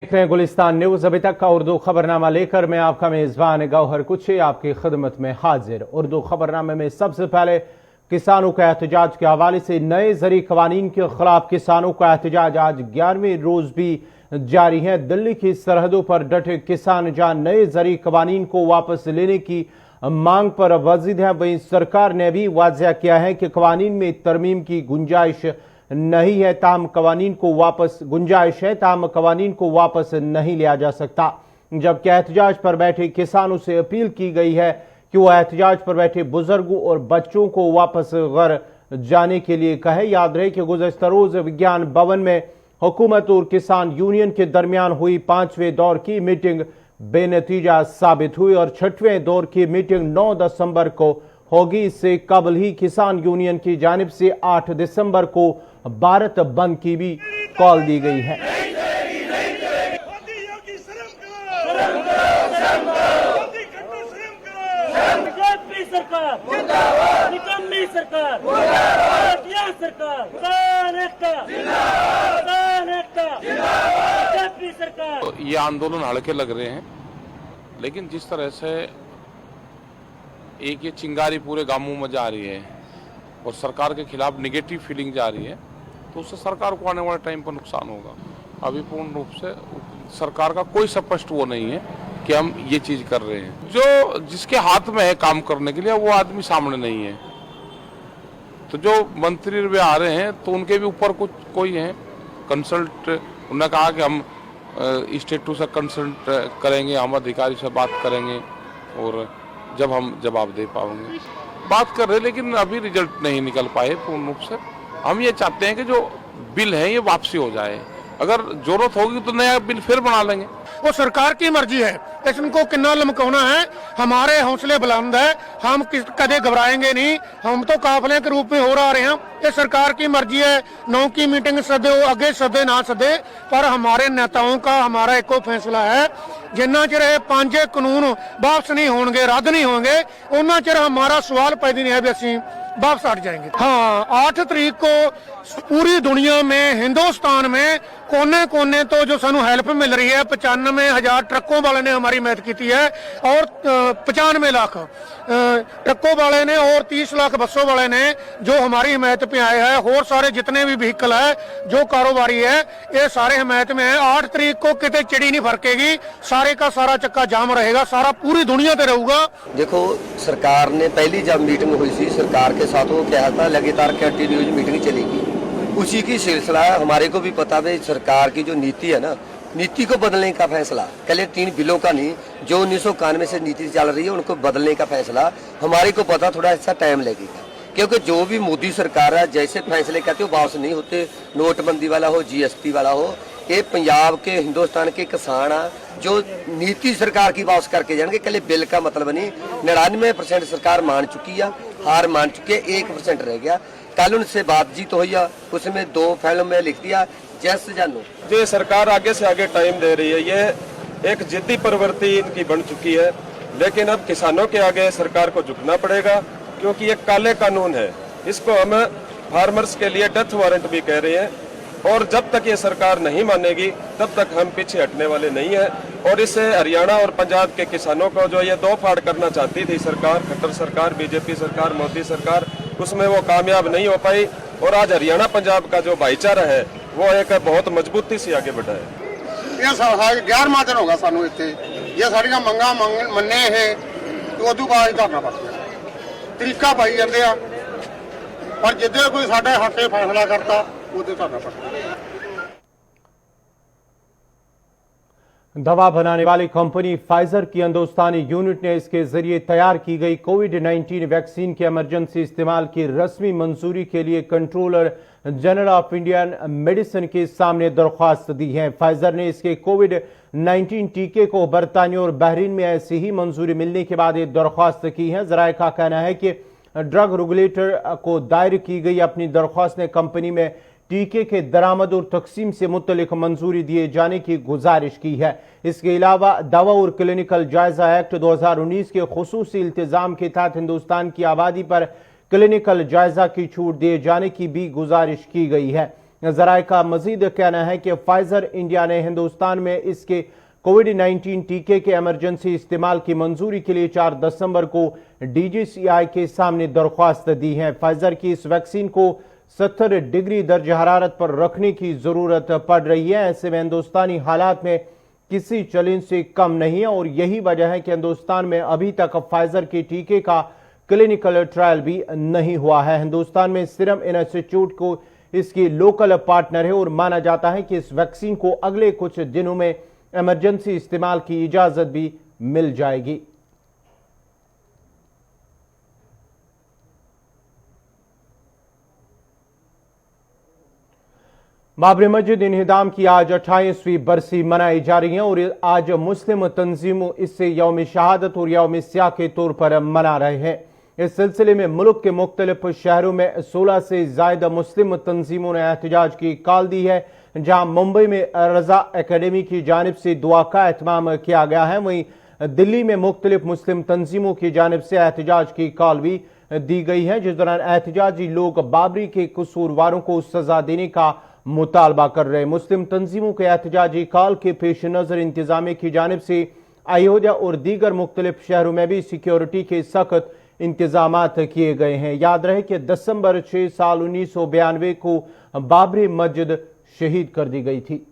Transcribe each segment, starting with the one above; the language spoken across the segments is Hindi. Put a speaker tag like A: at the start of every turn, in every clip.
A: देख रहे हैं गुलिस्तान न्यूज। अभी तक का उर्दू खबरनामा लेकर मैं आपका मेजबान गौहर कुछी आपकी खिदमत में हाजिर। उर्दू खबरनामे में सबसे पहले किसानों का एहतजाज के हवाले से नए ज़री कवानीन के खिलाफ किसानों का एहतजाज आज 11वें रोज भी जारी है। दिल्ली की सरहदों पर डटे किसान जहां नए ज़री कवानीन को वापस लेने की मांग पर वर्जिद है, वहीं सरकार ने भी वाज़ेह किया है कि कवानीन में तरमीम की गुंजाइश नहीं है, ताम कवानीन को वापस गुंजाइश है, ताम कवानीन को वापस नहीं लिया जा सकता। जबकि एहतजाज पर बैठे किसानों से अपील की गई है कि वो एहतजाज पर बैठे बुजुर्गों और बच्चों को वापस घर जाने के लिए कहे। याद रहे कि गुज़श्ता रोज विज्ञान भवन में हुकूमत और किसान यूनियन के दरमियान हुई 5वें दौर की मीटिंग बेनतीजा साबित हुई और 6वें दौर की मीटिंग 9 दिसंबर को होगी। इससे कबल ही किसान यूनियन की जानिब से 8 दिसंबर को भारत बंद की भी कॉल दी गई है।
B: तो ये आंदोलन हल्के लग रहे हैं, लेकिन जिस तरह से एक ये चिंगारी पूरे गांवों में जा रही है और सरकार के खिलाफ नेगेटिव फीलिंग जा रही है, तो उससे सरकार को आने वाले टाइम पर नुकसान होगा। अभी पूर्ण रूप से सरकार का कोई स्पष्ट वो नहीं है कि हम ये चीज कर रहे हैं। जो जिसके हाथ में है काम करने के लिए वो आदमी सामने नहीं है, तो जो मंत्री वे आ रहे हैं तो उनके भी ऊपर कुछ कोई है कंसल्ट। उन्होंने कहा कि हम स्टेट टू से कंसल्ट करेंगे, हम अधिकारी से बात करेंगे और जब हम जवाब दे पाएंगे। बात कर रहे, लेकिन अभी रिजल्ट नहीं निकल पाए पूर्ण रूप से। हम ये चाहते हैं कि जो बिल है ये वापसी हो जाए, अगर जरूरत होगी तो नया बिल फिर बना लेंगे।
C: वो सरकार की मर्जी है, इसको कितना लमकाना है। हमारे हौसले बुलंद है, हम कदे घबराएंगे नहीं। हम तो काफले के रूप में हो रहे हैं। ये सरकार की मर्जी है, 9 की मीटिंग सदे हो, आगे सदे ना सदे, पर हमारे नेताओं का हमारा एको फैसला है, जिन्ना चिर 5 कानून वापस नहीं होंगे, रद्द नहीं होंगे, उन्ना चिर हमारा सवाल पैदा नहीं है भी असी वापस हट जाएंगे। हाँ, 8 तारीख को पूरी दुनिया में, हिंदुस्तान में कोने कोने तो जो सानू हेल्प मिल रही है, 95,000 ट्रकों वाले ने हमारी मदद की है और 95 लाख ट्रकों वाले ने और 30 लाख बसों वाले ने जो हमारी हिमायत पे आए हैं। और सारे जितने भी व्हीकल है, जो कारोबारी है, ये सारे हिमायत में है। 8 तारीख को कितने चिड़ी नहीं फरकेगी, सारे का सारा चक्का जाम रहेगा, सारा पूरी दुनिया पे रहूगा।
D: देखो, सरकार ने पहली जब मीटिंग हुई थी, सरकार के साथ वो कहा था लगातार कंटिन्यूज मीटिंग चलेगी, उसी की सिलसिला है। हमारे को भी पता है सरकार की जो नीति है ना, नीति को बदलने का फैसला पहले 3 बिलों का नहीं, जो 1991 से नीति चल रही है उनको बदलने का फैसला हमारे को पता थोड़ा ऐसा टाइम लगेगा, क्योंकि जो भी मोदी सरकार है जैसे फैसले कहते हो वापस नहीं होते। नोटबंदी वाला हो, GST वाला हो, ये पंजाब के हिंदुस्तान के किसान आ जो नीति सरकार की वापस करके जाएंगे। कल बिल का मतलब नहीं, 99% सरकार मान चुकी है, हार मान चुकी है, 1% रह गया। कल उनसे बातचीत हुई है, उसमें 2 फाइलों में लिख दिया जैसे जानो।
E: जो सरकार आगे से आगे टाइम दे रही है, ये एक जिद्दी प्रवृत्ति इनकी बन चुकी है, लेकिन अब किसानों के आगे सरकार को झुकना पड़ेगा, क्योंकि ये काले कानून है। इसको हम फार्मर्स के लिए डेथ वारंट भी कह रहे हैं, और जब तक ये सरकार नहीं मानेगी तब तक हम पीछे हटने वाले नहीं है। और इससे हरियाणा और पंजाब के किसानों को जो ये 2 फाड़ करना चाहती थी सरकार, खट्टर सरकार, BJP सरकार, मोदी सरकार, उसमें वो कामयाब नहीं हो पाई। और आज हरियाणा पंजाब का जो भाईचारा है वो एक बहुत मजबूती से आगे बढ़ा है।
C: ये 11वां दिन होगा सानू इत्थे, ये साड़ियां मंगा मन्ने है तो उदू बाद करना पड़ता तरीका पाई जाते हैं, पर जिद्दे कोई साडे हक फैसला करता उदे करना पड़ता।
A: दवा बनाने वाली कंपनी फाइजर की हिंदुस्तानी यूनिट ने इसके जरिए तैयार की गई कोविड-19 वैक्सीन के इमरजेंसी इस्तेमाल की रस्मी मंजूरी के लिए controller general of Indian medicine के सामने दरख्वास्त दी है। फाइजर ने इसके कोविड-19 टीके को बरतानिया और बहरीन में ऐसी ही मंजूरी मिलने के बाद ये दरख्वास्त की है। जराये का कहना है कि ड्रग रेगुलेटर को दायर की गई अपनी दरख्वास्त ने कंपनी में टीके के दरामद और तकसीम से मुतल्लिक मंजूरी दिए जाने की गुजारिश की है। इसके अलावा दवा और क्लिनिकल जायजा एक्ट 2019 के खुसूसी इल्तिजाम के तहत हिंदुस्तान की आबादी पर क्लिनिकल जायजा की छूट दिए जाने की भी गुजारिश की गई है। जराये का मजीद कहना है कि फाइजर इंडिया ने हिंदुस्तान में इसके कोविड-19 टीके के इमरजेंसी इस्तेमाल की मंजूरी के लिए 4 दिसंबर को DGCI के सामने दरख्वास्त दी है। फाइजर की इस वैक्सीन को 70 डिग्री दर्ज हरारत पर रखने की जरूरत पड़ रही है। ऐसे में हिंदुस्तानी हालात में किसी चैलेंज से कम नहीं है और यही वजह है कि हिंदुस्तान में अभी तक फाइजर के टीके का क्लिनिकल ट्रायल भी नहीं हुआ है। हिंदुस्तान में सीरम इंस्टीट्यूट को इसकी लोकल पार्टनर है और माना जाता है कि इस वैक्सीन को अगले कुछ दिनों में इमरजेंसी इस्तेमाल की इजाजत भी मिल जाएगी। बाबरी मस्जिद इन्हिदाम की आज 28वीं बरसी मनाई जा रही है और आज मुस्लिम तंजीमों इससे यौम शहादत और यौम स्याह के तौर पर मना रहे हैं। इस सिलसिले में मुल्क के मुख्तलिफ शहरों में 16 से ज्यादा मुस्लिम तंजीमों ने एहतजाज की कॉल दी है। जहां मुंबई में रजा एकेडमी की जानिब से दुआ का एहतमाम किया गया है, वहीं दिल्ली में मुख्तलिफ मुस्लिम तंजीमों की जानिब से एहतजाज की कॉल भी दी गई है, जिस दौरान एहतजाजी लोग बाबरी के कसूरवारों को सजा देने का मुतालबा कर रहे हैं। मुस्लिम तंजीमों के एहतजाजी कॉल के पेश नजर इंतजामिया की जानिब से अयोध्या और दीगर मुख्तलिफ शहरों में भी सिक्योरिटी के सख्त इंतजामात किए गए हैं। याद रहे कि दिसंबर 6 साल 1992 को बाबरी मस्जिद शहीद कर दी गई थी।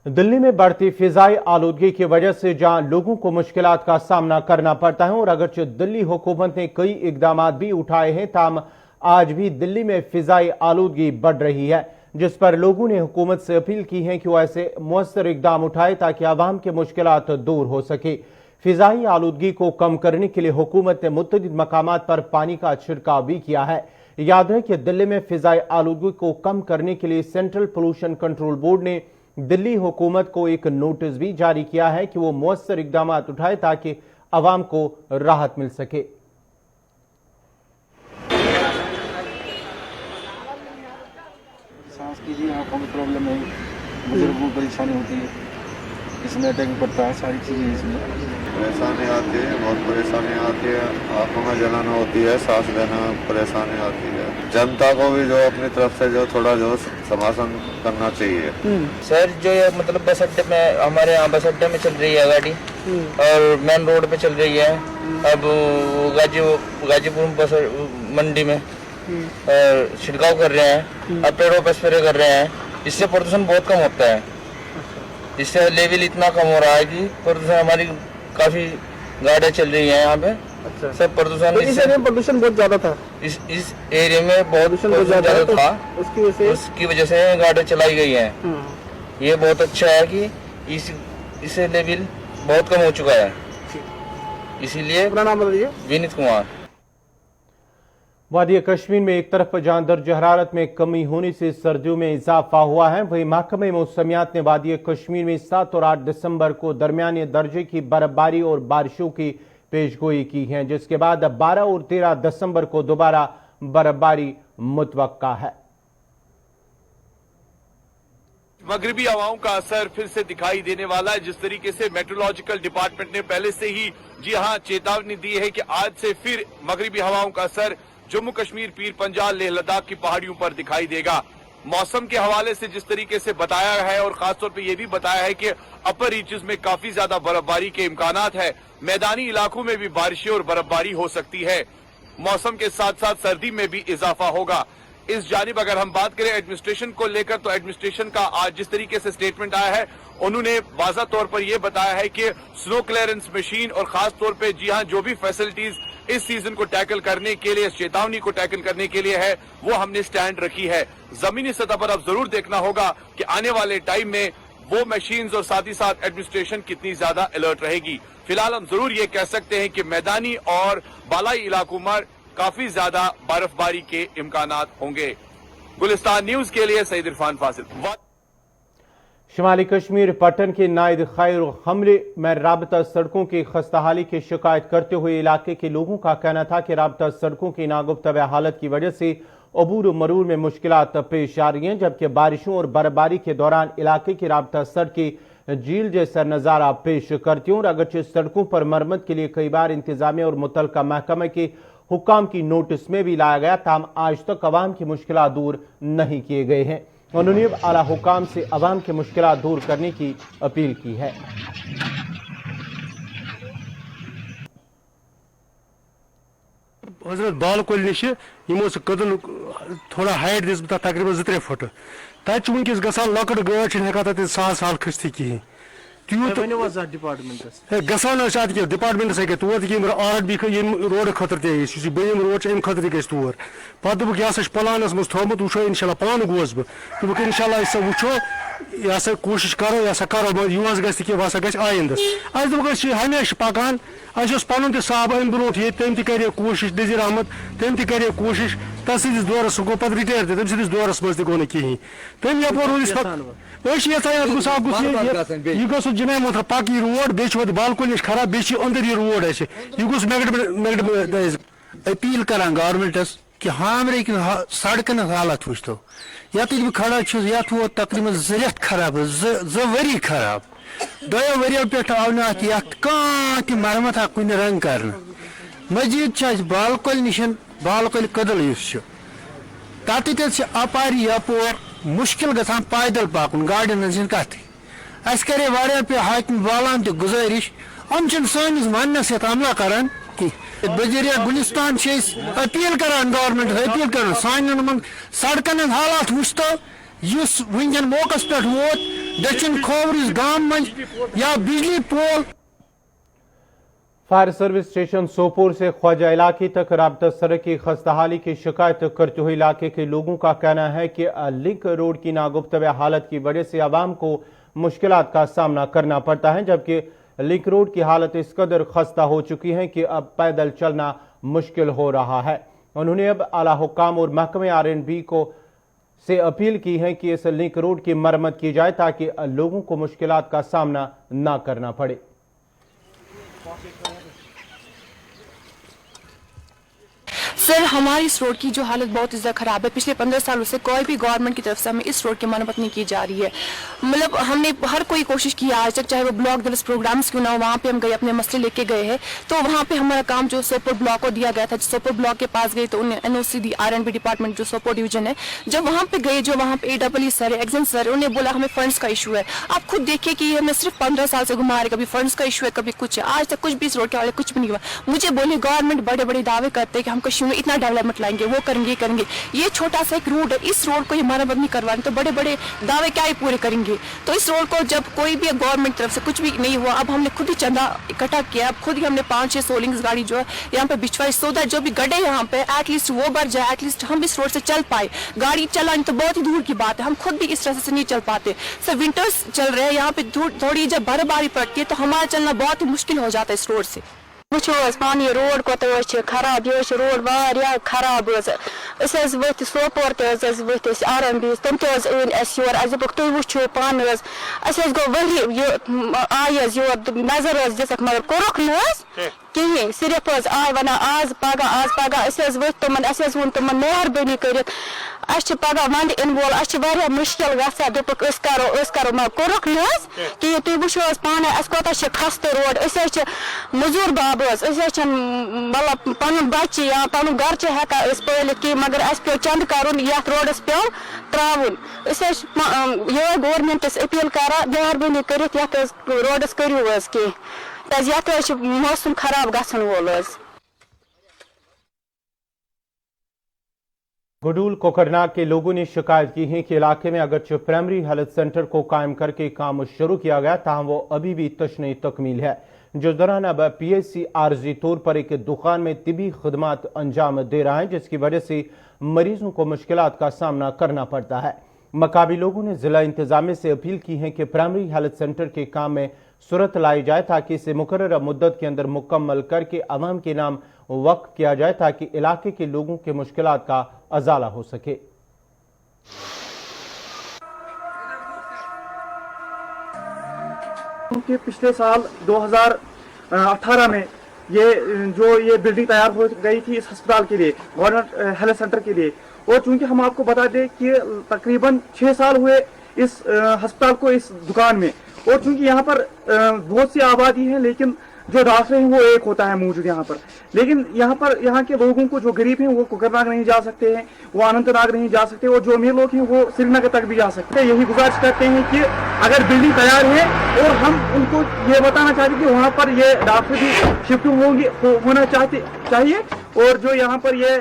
A: दिल्ली में बढ़ती फिजाई आलूदगी की वजह से जहां लोगों को मुश्किलात का सामना करना पड़ता है और अगरचे दिल्ली हुकूमत ने कई इकदाम भी उठाए हैं, ताहम आज भी दिल्ली में फिजाई आलूदगी बढ़ रही है, जिस पर लोगों ने हुकूमत से अपील की है कि वो ऐसे मुअस्सर इकदाम उठाए ताकि आवाम के मुश्किलात दूर हो सके। फिजाई आलूदगी को कम करने के लिए हुकूमत ने मुतअद्दिद मकामात पर पानी का छिड़काव भी किया है। याद है कि दिल्ली में फिजाई आलूदगी को कम करने के लिए सेंट्रल पोल्यूशन कंट्रोल बोर्ड ने दिल्ली हुकूमत को एक नोटिस भी जारी किया है कि वो मुअस्सर इकदाम उठाए ताकि आवाम को राहत मिल सके।
F: सांस की जी आँखों में प्रॉब्लम है, बुजुर्गों को परेशानी होती है, इसमें अटैक पड़ता है, सारी चीज़ें इसमें
G: परेशानी आती है, बहुत परेशानी आती है, आँखों में जलन होती है, सांस लेना परेशानी आती है। जनता को भी जो अपनी तरफ से जो थोड़ा जो समाधान करना चाहिए।
H: सर जो ये मतलब बस अड्डे में, हमारे यहाँ बस अड्डे में चल रही है गाड़ी और मेन रोड पे चल रही है, अब गाजीपुर बस मंडी में छिड़काव कर रहे हैं, अब पेड़ों पर स्प्रे कर रहे हैं, इससे प्रदूषण बहुत कम होता है। इससे लेवल इतना कम हो रहा है कि प्रदूषण हमारी काफी गाड़ियाँ चल रही हैं यहाँ पे। अच्छा। सब प्रदूषण
F: तो इस एरिया में प्रदूषण बहुत ज्यादा था,
H: इस एरिया में बहुत ज्यादा था, उसकी वजह से गाड़ियाँ चलाई गई हैं। ये बहुत अच्छा है कि इससे लेवल बहुत कम हो चुका है, इसीलिए।
F: अपना नाम बताइए।
H: विनीत कुमार।
A: वादी कश्मीर में एक तरफ जहां दर्ज हरारत में कमी होने से सर्दियों में इजाफा हुआ है, वहीं महकमे मौसमियात ने वादी कश्मीर में 7 और 8 दिसंबर को दरमियाने दर्जे की बर्फबारी और बारिशों की पेशगोई की है, जिसके बाद 12 और 13 दिसंबर को दोबारा बर्फबारी मुतवक्का है।
I: मगरिबी हवाओं का असर फिर से दिखाई देने वाला है। जिस तरीके से मेट्रोलॉजिकल डिपार्टमेंट ने पहले से ही जी हां चेतावनी दी है कि आज से फिर मगरिबी हवाओं का असर जम्मू कश्मीर, पीर पंजाल, लेह लद्दाख की पहाड़ियों पर दिखाई देगा। मौसम के हवाले से जिस तरीके से बताया है और खासतौर पे ये भी बताया है कि अपर रीचेस में काफी ज्यादा बर्फबारी के इम्कानात है, मैदानी इलाकों में भी बारिशें और बर्फबारी हो सकती है। मौसम के साथ साथ सर्दी में भी इजाफा होगा। इस जानिब अगर हम बात करें एडमिनिस्ट्रेशन को लेकर, तो एडमिनिस्ट्रेशन का आज जिस तरीके से स्टेटमेंट आया है, उन्होंने वाज़ा तौर पर यह बताया है कि स्नो क्लियरेंस मशीन और खास तौर पे जी हां जो भी फैसिलिटीज इस सीजन को टैकल करने के लिए, इस चेतावनी को टैकल करने के लिए है, वो हमने स्टैंड रखी है। जमीनी सतह पर अब जरूर देखना होगा कि आने वाले टाइम में वो मशीन्स और साथ ही साथ एडमिनिस्ट्रेशन कितनी ज्यादा अलर्ट रहेगी। फिलहाल हम जरूर ये कह सकते हैं कि मैदानी और बालाई इलाकों में काफी ज्यादा बर्फबारी के इम्कानात होंगे। गुलिस्तान न्यूज के लिए सईद इरफान फासिल।
A: शुमाली कश्मीर पट्टन के नायद खैर हमले में राबता सड़कों की खस्ताहाली की शिकायत करते हुए इलाके के लोगों का कहना था कि राबता सड़कों की नागुफ्तवा हालत की वजह से अबूर मरूर में मुश्किलात पेश आ रही हैं, जबकि बारिशों और बर्फबारी के दौरान इलाके की राबता सड़कें झील जैसा नजारा पेश करती हैं। और अगरचे सड़कों पर मरम्मत के लिए कई बार इंतजामिया और मुतलका महकमे के हुक्काम की नोटिस में भी लाया गया, ताहम आज तक अवाम की मुश्किलात दूर नहीं किए गए हैं। उन्होंने अब आला हुक्काम से अवाम की मुश्किलात दूर करने की अपील की है।
C: हजरत बाल कोल नश कदन थोड़ा हाइट दिस तकरीबन 2-3 फुट तक वनकस ग लकड़ गाड़ हेकान तक साल खसती कहें तूत गसान डिपार्टमेंटस हे तोर RDB रोड खतर बम रोड अम खतर गि तोर पे दोक यह प्लानस मज थोमुत वो इंशाल्लाह पान गोस बह इंशाल्लाह वो यह कोशिश करो यह करो यूज गि वह ग आइंद अस हमेशा पकान अस पुन त साहब अम ब्रो तम तक कोशिश नज़ीर अहमद तम तक कोशिश तथ दौरस सह गो पे रिटायर तम सदस दौरस मज तह कहें तम यप यह गो जमे मोहतर पक रोड बे बालकोल नश खराब बे अंदर यह रोड यह गोस मैगड
J: अपील करान गवर्नमेंटस कि हामरे की सड़कन हालत वो यत बह खड़ा यथ वो तकरीबन 2 रेत खराब 2 वरी खराब 2 वरियों पे आव कह मरम्मत कुन रंग कर मजीद बालकोल नश बालकोल कदल तत अपार यपोर मुश्किल गसान पैदल पाकुन गाड़िन हज कथ अस करे वारिया पे हाकिम वालान तो गुजारिश हम सानिस मनस अमला करान कि बजरिया गुलिस्तान अपील करान गवर्नमेंट अपील कर सान सड़कन हालात वुचतो वनकन मौकस पे वोत दक्षिण खोवरिस गाम मज या बिजली पोल।
A: फायर सर्विस स्टेशन सोपोर से ख्वाजा इलाके तक राब्ता सड़क की खस्ताहाली की शिकायत करते हुए इलाके के लोगों का कहना है कि लिंक रोड की नागुफ्तवा हालत की वजह से आवाम को मुश्किलात का सामना करना पड़ता है, जबकि लिंक रोड की हालत इस कदर खस्ता हो चुकी है कि अब पैदल चलना मुश्किल हो रहा है। उन्होंने अब आला हुक्काम और महकमे RNB को से अपील की है कि इस लिंक रोड की मरम्मत की जाए ताकि लोगों को मुश्किलात का सामना न करना पड़े।
K: सर, हमारी इस रोड की जो हालत बहुत ज़्यादा ख़राब है। पिछले 15 सालों से कोई भी गवर्नमेंट की तरफ से हमें इस रोड की मरम्मत नहीं की जा रही है। मतलब हमने हर कोई कोशिश की आज तक, चाहे वो ब्लॉक दिवस प्रोग्राम्स क्यों ना हो, वहाँ पे हम गए, अपने मसले लेके गए हैं। तो वहाँ पे हमारा काम जो सोपोर ब्लॉक को दिया गया था, सोपोर ब्लॉक के पास गए तो उन्हें NOC दी RNB डिपार्टमेंट जो सोपोर डिवीजन है। जब वहाँ पे गए, जो वहाँ पे AEE सर है, एग्जाम सर, उन्हें बोला हमें फंड्स का इशू है। आप खुद देखिए कि हमें सिर्फ 15 साल से घुमा रहे, कभी फंड्स का इशू है, कभी कुछ है। आज तक कुछ भी इस रोड के वाले कुछ भी नहीं हुआ। मुझे बोले गवर्नमेंट बड़े बड़े दावे करते हैं कि हम कश्मीर में इतना डेवलपमेंट लाएंगे, वो करेंगे करेंगे। ये छोटा सा एक रोड है, इस रोड को ये मरम्मत नहीं करवानी तो बड़े बड़े दावे क्या ही पूरे करेंगे। तो इस रोड को जब कोई भी गवर्नमेंट तरफ से कुछ भी नहीं हुआ, अब हमने खुद ही चंदा इकट्ठा किया। अब खुद ही हमने 5-6 सोलिंग्स गाड़ी जो है यहाँ पे बिछवाई, सो दैट जो भी गड्ढे यहाँ पे एटलीस्ट वो भर जाए, एटलीस्ट हम इस रोड से चल पाए। गाड़ी चलानी तो बहुत ही दूर की बात है, हम खुद भी इस रास्ते से नहीं चल पाते। सर, विंटर्स चल रहे हैं, यहाँ पे थोड़ी जब बर्फबारी पड़ती है तो हमारा चलना बहुत ही मुश्किल हो जाता है इस रोड से।
L: पानी रोड को खराब, यह रोड वारिया खराब वत सोपोर वत RNB तम तोर तुम वो पान गो वही आय योर नजर दिख मगर कोरुक कहें, सिर्फ आय वन आज पगह वत तुमन वो तुमन मेहरबानी कर पगह वंद इन वोल मुश्किल दुक करो मगर कोरुक कहें। तुम वो पान कोता खस्त रोड मजूर बाब मतलब पन बच्चे या पन घर हेका पलित कह मगर पे चंद कर रोडस पे त्रावन। ये गवर्नमेंटस अपील कर मेहरबानी कर रोडस करू कह मौसम खराब गसन वोल।
A: गुडूल कोकरनाग के लोगों ने शिकायत की है कि इलाके में अगरचे प्राइमरी हेल्थ सेंटर को कायम करके काम शुरू किया गया, ताहम वो अभी भी तशने तकमील है। जिस दौरान अब PHC आर्जी तौर पर एक दुकान में तिबी खदमात अंजाम दे रहा है, जिसकी वजह से मरीजों को मुश्किलात का सामना करना पड़ता है। मकामी लोगों ने जिला इंतजामिया से अपील की है कि प्राइमरी हेल्थ सेंटर के काम में सूरत लाई जाए ताकि इसे मुकर्रर मुद्दत के अंदर मुकम्मल करके अवाम के नाम वक्फ किया जाए ताकि इलाके के लोगों के मुश्किलात का अजाला हो सके।
M: क्योंकि पिछले साल 2018 में ये बिल्डिंग तैयार हो गई थी इस अस्पताल के लिए, गवर्नमेंट हेल्थ सेंटर के लिए, और चूंकि हम आपको बता दें कि तकरीबन 6 साल हुए इस अस्पताल को इस दुकान में, और चूंकि यहाँ पर बहुत सी आबादी है, लेकिन जो डॉक्टर हैं वो एक होता है मौजूद यहाँ पर। लेकिन यहाँ के लोगों को, जो गरीब हैं वो कोकरनाग नहीं जा सकते हैं, वो अनंतनाग नहीं जा सकते, और जो अमीर लोग हैं वो श्रीनगर तक भी जा सकते हैं। यही गुजारिश करते हैं कि अगर बिल्डिंग तैयार है, और हम उनको ये बताना चाहते हैं कि वहाँ पर ये डॉक्टर भी शिफ्ट होना चाहिए, और जो यहाँ पर ये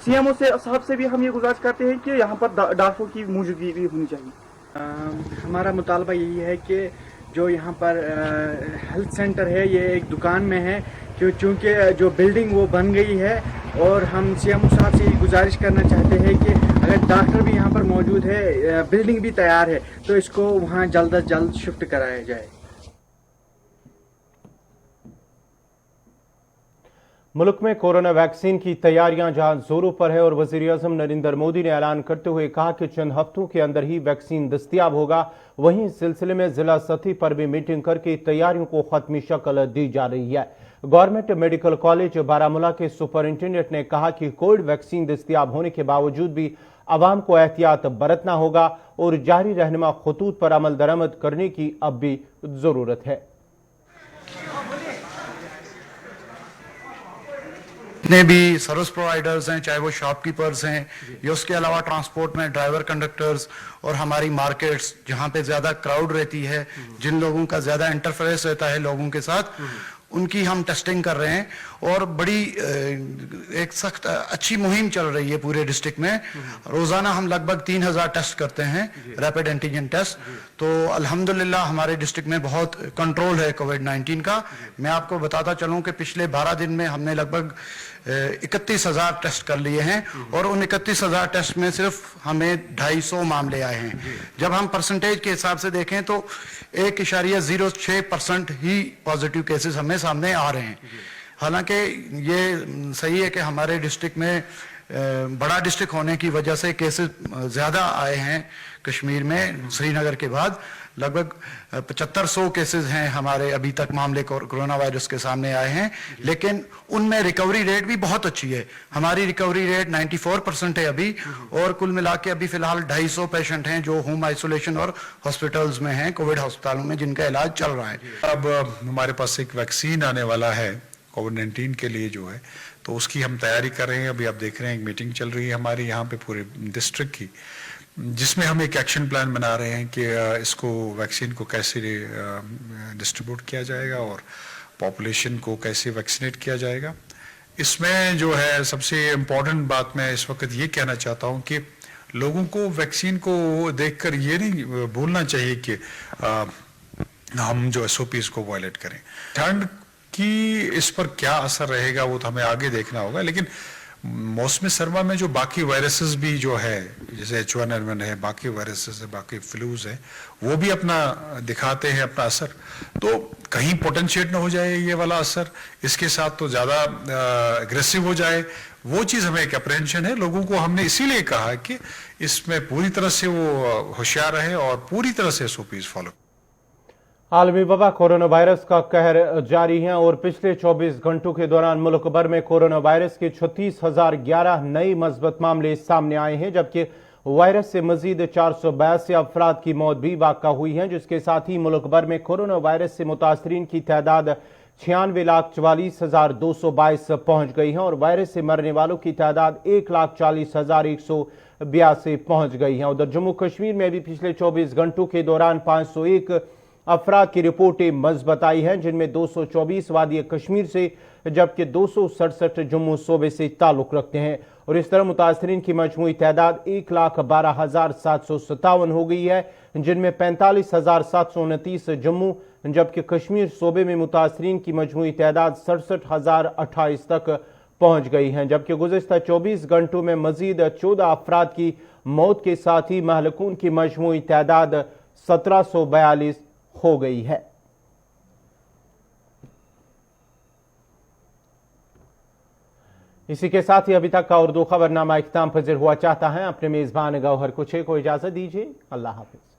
M: CMO साहब से भी हम ये गुजारिश करते हैं कि यहाँ पर डॉक्टरों की मौजूदगी भी होनी चाहिए।
N: हमारा मुतालबा यही है कि जो यहाँ पर हेल्थ सेंटर है ये एक दुकान में है, क्योंकि जो बिल्डिंग वो बन गई है, और हम CMO साहब से ये गुजारिश करना चाहते हैं कि अगर डॉक्टर भी यहाँ पर मौजूद है, बिल्डिंग भी तैयार है, तो इसको वहाँ जल्द अज जल्द शिफ्ट कराया जाए।
A: मुल्क में कोरोना वैक्सीन की तैयारियां जहां जोरों पर है और वज़ीर-ए-आज़म नरेंद्र मोदी ने ऐलान करते हुए कहा कि चंद हफ्तों के अंदर ही वैक्सीन दस्तयाब होगा, वहीं इस सिलसिले में जिला सतह पर भी मीटिंग करके तैयारियों को खत्मी शक्ल दी जा रही है। गवर्नमेंट मेडिकल कॉलेज बारामूला के सुपरिंटेंडेंट ने कहा कि कोविड वैक्सीन दस्तयाब होने के बावजूद भी आवाम को एहतियात बरतना होगा और जारी रहनुमा खतूत पर अमल दरामद करने की अब भी जरूरत है।
O: जितने भी सर्विस प्रोवाइडर्स हैं, चाहे वो शॉपकीपर्स हैं या उसके अलावा ट्रांसपोर्ट में ड्राइवर, कंडक्टर्स और हमारी मार्केट्स जहाँ पे ज़्यादा क्राउड रहती है, जिन लोगों का ज़्यादा इंटरफेरेंस रहता है लोगों के साथ, उनकी हम टेस्टिंग कर रहे हैं। और बड़ी एक सख्त अच्छी मुहिम चल रही है पूरे डिस्ट्रिक्ट में। रोज़ाना हम लगभग 3000 टेस्ट करते हैं, रैपिड एंटीजन टेस्ट। तो अल्हम्दुलिल्लाह हमारे डिस्ट्रिक्ट में बहुत कंट्रोल है कोविड-19 का। मैं आपको बताता चलूं कि पिछले 12 दिन में हमने लगभग 31,000 टेस्ट कर लिए हैं, और उन 31,000 टेस्ट में सिर्फ हमें 250 मामले आए हैं। जब हम परसेंटेज के हिसाब से देखें तो 1.06% ही पॉजिटिव केसेस हमें सामने आ रहे हैं। हालांकि ये सही है कि हमारे डिस्ट्रिक्ट में बड़ा डिस्ट्रिक्ट होने की वजह से केसेस ज़्यादा आए हैं कश्मीर में, श्रीनगर के बाद लगभग 7500 केसेस हैं हमारे अभी तक मामले कोरोना वायरस के सामने आए हैं, लेकिन उनमें रिकवरी रेट भी बहुत अच्छी है। हमारी रिकवरी रेट 94% है अभी, और कुल मिला के अभी फिलहाल 250 पेशेंट हैं जो होम आइसोलेशन और हॉस्पिटल्स में हैं, कोविड अस्पतालों में, जिनका इलाज चल रहा है।
P: अब हमारे पास एक वैक्सीन आने वाला है कोविड-19 के लिए जो है, तो उसकी हम तैयारी कर रहे हैं। अभी आप देख रहे हैं एक मीटिंग चल रही है हमारी यहाँ पे पूरे डिस्ट्रिक्ट की, जिसमें हम एक एक्शन प्लान बना रहे हैं कि इसको वैक्सीन को कैसे डिस्ट्रीब्यूट किया जाएगा और पॉपुलेशन को कैसे वैक्सीनेट किया जाएगा। इसमें जो है सबसे इम्पोर्टेंट बात मैं इस वक्त ये कहना चाहता हूँ कि लोगों को वैक्सीन को देखकर ये नहीं भूलना चाहिए कि हम जो SOPs को वायलेट करें। ठंड की इस पर क्या असर रहेगा वो तो हमें आगे देखना होगा, लेकिन मौसम सरमा में जो बाकी वायरसेस भी जो है, जैसे H1N1 है, बाकी वायरसेस है, बाकी फ्लूज है, वो भी अपना दिखाते हैं अपना असर। तो कहीं पोटेंशिएट ना हो जाए ये वाला असर, इसके साथ तो ज़्यादा एग्रेसिव हो जाए, वो चीज़ हमें एक अप्रहेंशन है। लोगों को हमने इसीलिए कहा कि इसमें पूरी तरह से वो होशियार रहे और पूरी तरह से SOPs फॉलो।
A: आलमी वबा कोरोना वायरस का कहर जारी है और पिछले 24 घंटों के दौरान मुल्क भर में कोरोना वायरस के 36,011 नए मस्बत मामले सामने आए हैं, जबकि वायरस से मजीद 482 अफराद की मौत भी वाक़ा हुई है, जिसके साथ ही मुल्क भर में कोरोना वायरस से मुतासरीन की तादाद 96,44,222 पहुंच गई है और वायरस से मरने वालों की तादाद 1,40,182 पहुंच गई है। उधर जम्मू कश्मीर में भी पिछले 24 घंटों के दौरान 501 अफराद की रिपोर्टें मज़बत आई हैं, जिनमें 224 वादी कश्मीर से जबकि 267 जम्मू सूबे से ताल्लुक़ रखते हैं। और इस तरह मुतासरीन की मजमूई तादाद 1,12,757 हो गई है, जिनमें 45,729 जम्मू जबकि कश्मीर सूबे में मुतासरीन की मजमूई तादाद 67,028 तक पहुंच गई हैं। जबकि गुज़िश्ता 24 घंटों में मजीद 14 अफराद की मौत के साथ ही महलकून की मजमूई तादाद 1742 हो गई है। इसी के साथ ही अभी तक का उर्दू खबरनामा इख्तिताम पज़ीर हुआ चाहता है। अपने मेज़बान गौहर कुछे को इजाज़त दीजिए। अल्लाह हाफ़िज़।